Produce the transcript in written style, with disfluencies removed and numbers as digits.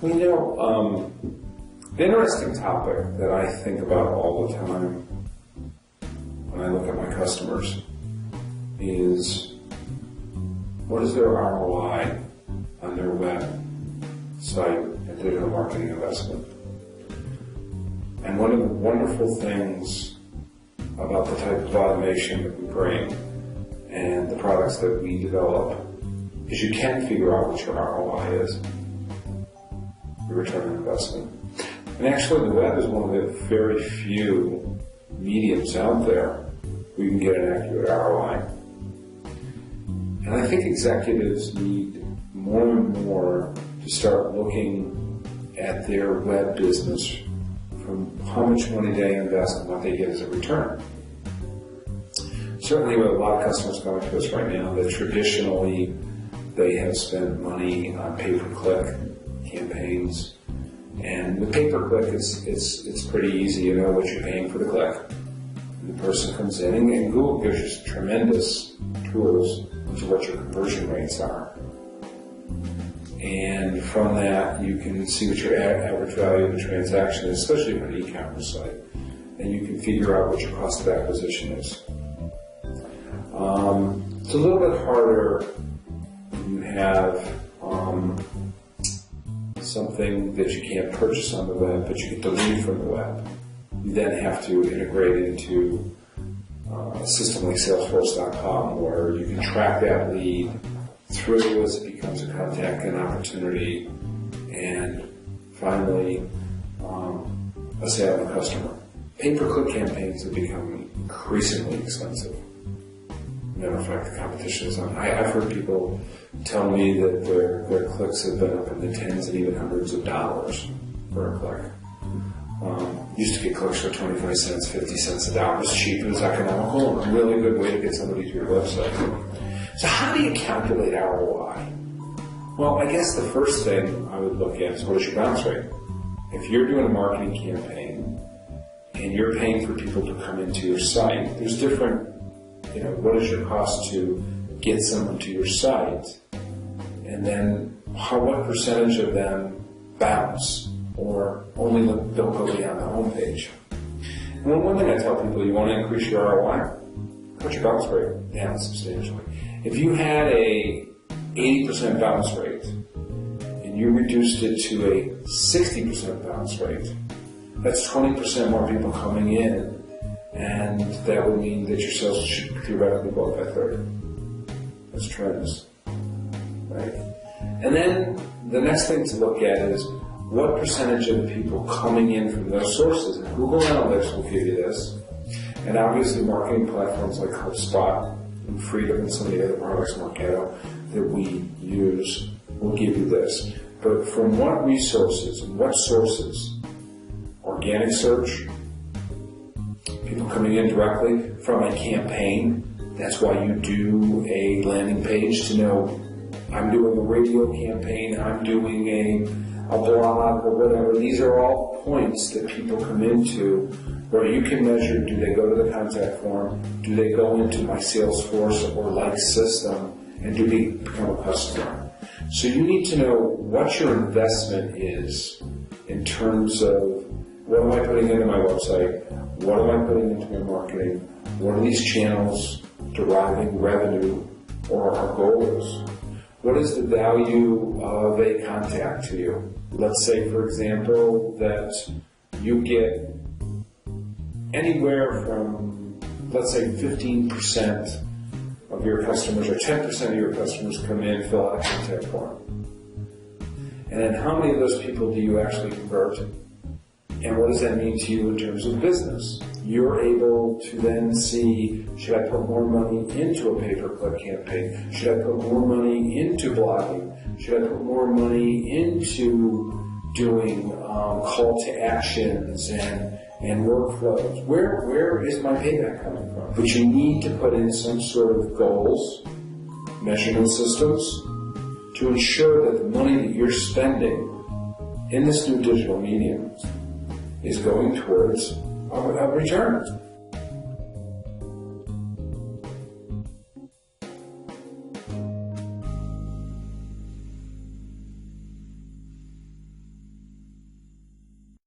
Well, the interesting topic that I think about all the time when I look at my customers is what is their ROI on their web site and digital marketing investment? And one of the wonderful things about the type of automation that we bring and the products that we develop is you can figure out what your ROI is, your return on investment. And actually the web is one of the very few mediums out there where you can get an accurate ROI. And I think executives need more and more to start looking at their web business from how much money they invest and what they get as a return. Certainly we have a lot of customers coming to us right now that traditionally they have spent money on pay-per-click campaigns. And with pay-per-click, it's pretty easy. You know what you're paying for the click. And the person comes in, and Google gives you tremendous tools into what your conversion rates are. And from that, you can see what your average value of the transaction is, especially on an e-commerce site. And you can figure out what your cost of acquisition is. It's a little bit harder when you have something that you can't purchase on the web, but you get the lead from the web. You then have to integrate into a system like Salesforce.com where you can track that lead through as it becomes a contact and opportunity, and finally a sale to the customer. Pay-per-click campaigns have become increasingly expensive. Matter of fact, the competition is on. I've heard people tell me that their clicks have been up in the tens and even hundreds of dollars for a click. Used to get clicks for 25 cents, 50 cents a dollar. It's cheap, it was economical, and a really good way to get somebody to your website. So how do you calculate ROI? Well, I guess the first thing I would look at is what is your bounce rate? If you're doing a marketing campaign and you're paying for people to come into your site, there's different, what is your cost to get someone to your site? And then what percentage of them bounce or only don't go beyond the homepage? And one thing I tell people, you want to increase your ROI, cut your bounce rate down substantially. If you had a 80% bounce rate and you reduced it to a 60% bounce rate, that's 20% more people coming in, and that would mean that your sales should theoretically go up by 30. That's tremendous, right? And then the next thing to look at is what percentage of the people coming in from those sources, and Google Analytics will give you this, and obviously marketing platforms like HubSpot and Freedom and some of the other products, Marketo, that we use will give you this. But from what resources and what sources? Organic search, people coming in directly from a campaign. That's why you do a landing page to know I'm doing a radio campaign, I'm doing a blog or whatever. These are all points that people come into where you can measure, do they go to the contact form, do they go into my Salesforce or like system, and do they become a customer? So you need to know what your investment is in terms of what am I putting into my website, what am I putting into my marketing, what are these channels deriving revenue or our goals? What is the value of a contact to you? Let's say, for example, that you get anywhere from, let's say, 15% of your customers or 10% of your customers come in, fill out a contact form. And then how many of those people do you actually convert? And what does that mean to you in terms of business? You're able to then see, should I put more money into a pay-per-click campaign? Should I put more money into blogging? Should I put more money into doing call to actions and workflows? Where is my payback coming from? But you need to put in some sort of goals, measurement systems, to ensure that the money that you're spending in this new digital medium is going towards a return.